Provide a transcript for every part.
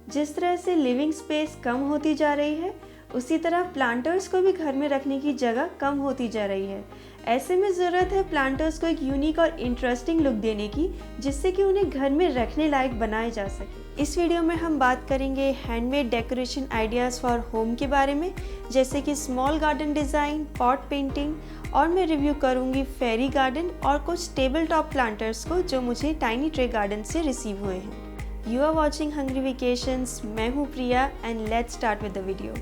जिस तरह से लिविंग स्पेस कम होती जा रही है, उसी तरह प्लांटर्स को भी घर में रखने की जगह कम होती जा रही है। ऐसे में ज़रूरत है प्लांटर्स को एक यूनिक और इंटरेस्टिंग लुक देने की, जिससे कि उन्हें घर में रखने लायक बनाए जा सके। इस वीडियो में हम बात करेंगे handmade decoration ideas for home के बारे में, जैसे कि small garden design, pot painting, और मैं रिव्यू करूंगी फेरी गार्डन और कुछ टेबल टॉप प्लांटर्स को जो मुझे टाइनी ट्रे गार्डन से रिसीव हुए हैं। You are watching Hungry Vacations. मैं हूँ Priya and let's start with the video.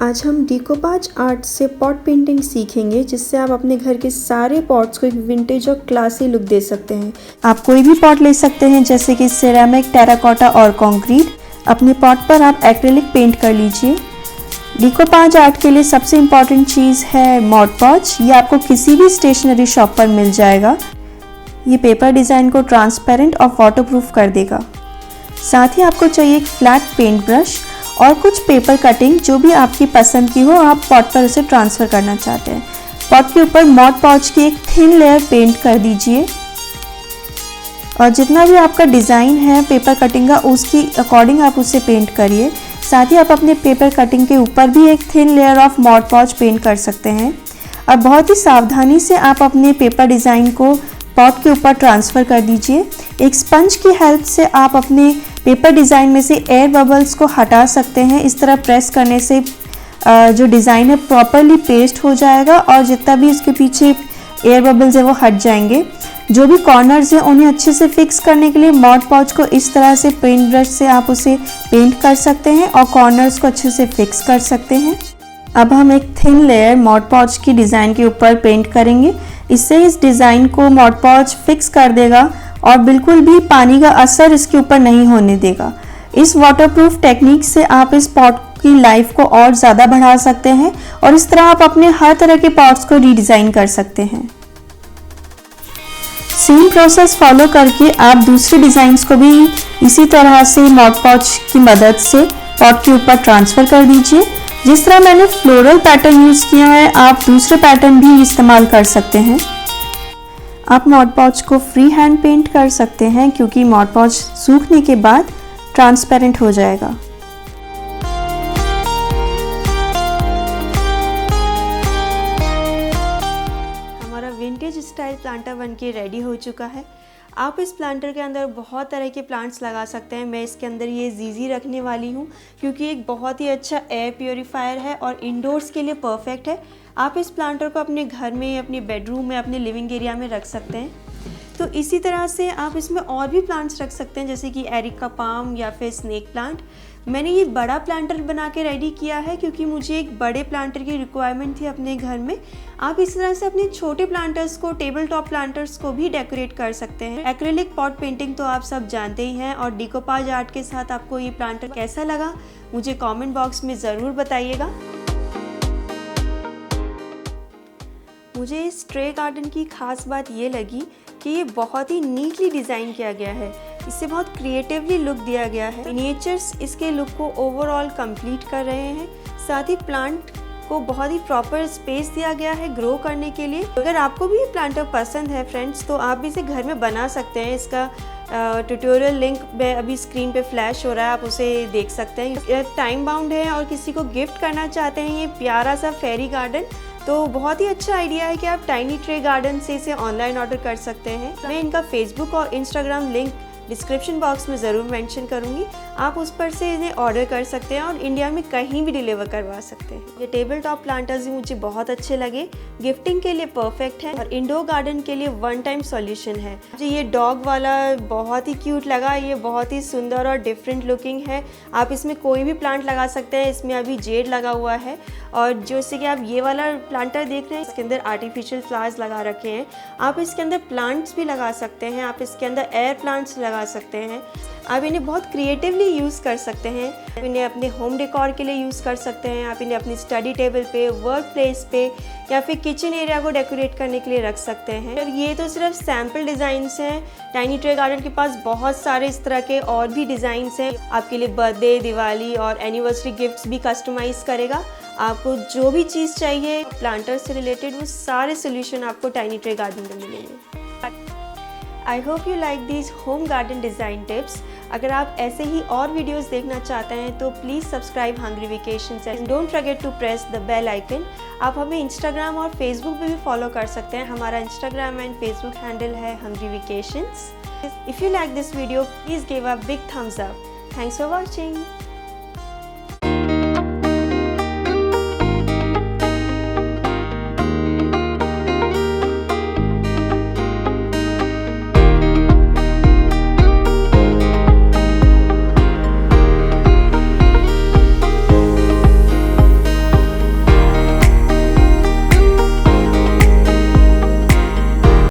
आज हम डिकोपाज आर्ट से पॉट पेंटिंग सीखेंगे, जिससे आप अपने घर के सारे पॉट्स को एक विंटेज और क्लासी लुक दे सकते हैं। आप कोई भी पॉट ले सकते हैं, जैसे कि सिरेमिक, टेराकोटा और कंक्रीट। अपने पॉट पर आप एक्रिलिक पेंट कर लीजिए। डिकोपाज आर्ट के लिए सबसे इम्पॉर्टेंट चीज़ है मॉड पॉच। ये आपको किसी भी स्टेशनरी शॉप पर मिल जाएगा। ये पेपर डिज़ाइन को ट्रांसपेरेंट और वाटरप्रूफ कर देगा। साथ ही आपको चाहिए एक फ्लैट पेंट ब्रश और कुछ पेपर कटिंग, जो भी आपकी पसंद की हो, आप पॉट पर उसे ट्रांसफ़र करना चाहते हैं। पॉट के ऊपर मॉड पॉच की एक थिन लेयर पेंट कर दीजिए और जितना भी आपका डिज़ाइन है पेपर कटिंग का, उसकी अकॉर्डिंग आप उसे पेंट करिए। साथ ही आप अपने पेपर कटिंग के ऊपर भी एक थिन लेयर ऑफ मॉड पॉच पेंट कर सकते हैं। अब बहुत ही सावधानी से आप अपने पेपर डिज़ाइन को पॉट के ऊपर ट्रांसफ़र कर दीजिए। एक स्पंज की हेल्प से आप अपने पेपर डिज़ाइन में से एयर बबल्स को हटा सकते हैं। इस तरह प्रेस करने से जो डिज़ाइन है प्रॉपरली पेस्ट हो जाएगा और जितना भी उसके पीछे एयर बबल्स है वो हट जाएंगे। जो भी कॉर्नर्स हैं उन्हें अच्छे से फिक्स करने के लिए मॉड पॉच को इस तरह से पेंट ब्रश से आप उसे पेंट कर सकते हैं और कॉर्नर्स को अच्छे से फिक्स कर सकते हैं। अब हम एक थिन लेयर मॉड पॉच की डिज़ाइन के ऊपर पेंट करेंगे। इससे इस डिज़ाइन को मॉड पॉच फिक्स कर देगा और बिल्कुल भी पानी का असर इसके ऊपर नहीं होने देगा। इस वाटरप्रूफ टेक्निक से आप इस पॉट की लाइफ को और ज़्यादा बढ़ा सकते हैं और इस तरह आप अपने हर तरह के पॉट्स को रीडिज़ाइन कर सकते हैं। सेम प्रोसेस फॉलो करके आप दूसरे डिज़ाइंस को भी इसी तरह से मॉड पॉच की मदद से पॉट के ऊपर ट्रांसफ़र कर दीजिए। जिस तरह मैंने फ्लोरल पैटर्न यूज़ किया है, आप दूसरे पैटर्न भी इस्तेमाल कर सकते हैं। आप मॉड पॉच को फ्री हैंड पेंट कर सकते हैं, क्योंकि मॉड पॉच सूखने के बाद ट्रांसपेरेंट हो जाएगा। हमारा विंटेज स्टाइल प्लांटर बनके रेडी हो चुका है। आप इस प्लांटर के अंदर बहुत तरह के प्लांट्स लगा सकते हैं। मैं इसके अंदर ये जीजी रखने वाली हूँ, क्योंकि एक बहुत ही अच्छा एयर प्योरीफायर है और इंडोर्स के लिए परफेक्ट है। आप इस प्लांटर को अपने घर में, अपने बेडरूम में, अपने लिविंग एरिया में रख सकते हैं। तो इसी तरह से आप इसमें और भी प्लांट्स रख सकते हैं, जैसे कि एरिका पाम या फिर स्नेक प्लांट। मैंने ये बड़ा प्लांटर बना के रेडी किया है, क्योंकि मुझे एक बड़े प्लांटर की रिक्वायरमेंट थी अपने घर में। आप इस तरह से अपने छोटे प्लांटर्स को, टेबल टॉप प्लांटर्स को भी डेकोरेट कर सकते हैं। एक्रिलिक पॉट पेंटिंग तो आप सब जानते ही हैं, और डिकोपाज आर्ट के साथ आपको ये प्लांटर कैसा लगा मुझे कमेंट बॉक्स में ज़रूर बताइएगा। मुझे इस ट्रे गार्डन की खास बात ये लगी कि ये बहुत ही नीटली डिज़ाइन किया गया है। इससे बहुत क्रिएटिवली लुक दिया गया है। मिनिएचर्स इसके लुक को ओवरऑल कंप्लीट कर रहे हैं। साथ ही प्लांट को बहुत ही प्रॉपर स्पेस दिया गया है ग्रो करने के लिए। अगर आपको भी ये प्लांटर पसंद है फ्रेंड्स, तो आप भी इसे घर में बना सकते हैं। इसका ट्यूटोरियल लिंक में अभी स्क्रीन पे फ्लैश हो रहा है, आप उसे देख सकते हैं। टाइम बाउंड है और किसी को गिफ्ट करना चाहते हैं ये प्यारा सा फेरी गार्डन, तो बहुत ही अच्छा आइडिया है कि आप टाइनी ट्रे गार्डन से इसे ऑनलाइन ऑर्डर कर सकते हैं। मैं इनका फेसबुक और इंस्टाग्राम लिंक डिस्क्रिप्शन बॉक्स में ज़रूर मेंशन करूंगी। आप उस पर से इन्हें ऑर्डर कर सकते हैं और इंडिया में कहीं भी डिलीवर करवा सकते हैं। ये टेबल टॉप प्लांटर्स भी मुझे बहुत अच्छे लगे। गिफ्टिंग के लिए परफेक्ट है और इंडोर गार्डन के लिए वन टाइम सॉल्यूशन है। मुझे ये डॉग वाला बहुत ही क्यूट लगा। ये बहुत ही सुंदर और डिफरेंट लुकिंग है। आप इसमें कोई भी प्लांट लगा सकते हैं। इसमें अभी जेड लगा हुआ है, और जैसे कि आप ये वाला प्लांटर देख रहे हैं, इसके अंदर आर्टिफिशियल फ्लावर्स लगा रखे हैं। आप इसके अंदर प्लांट्स भी लगा सकते हैं। आप इसके अंदर एयर प्लांट्स लगा सकते हैं। आप इन्हें बहुत क्रिएटिवली यूज़ कर सकते हैं। आप इन्हें अपने होम डेकोर के लिए यूज़ कर सकते हैं। आप इन्हें अपनी स्टडी टेबल पे, वर्क प्लेस पे या फिर किचन एरिया को डेकोरेट करने के लिए रख सकते हैं। और ये तो सिर्फ सैम्पल डिज़ाइंस हैं। टाइनी ट्रे गार्डन के पास बहुत सारे इस तरह के और भी डिज़ाइंस हैं। आपके लिए बर्थडे, दिवाली और एनिवर्सरी गिफ्ट्स भी कस्टमाइज़ करेगा। आपको जो भी चीज़ चाहिए प्लांटर से रिलेटेड, वो सारे सोल्यूशन आपको टाइनी ट्रे गार्डन में मिलेंगे। I hope you like these home garden design tips. अगर आप ऐसे ही और वीडियोस देखना चाहते हैं तो please subscribe Hungry Vacations and don't forget to press the bell icon. आप हमें इंस्टाग्राम और फेसबुक पे भी फॉलो कर सकते हैं। हमारा इंस्टाग्राम एंड फेसबुक हैंडल है hungry vacations. If you like this video please give a big thumbs up. Thanks for watching.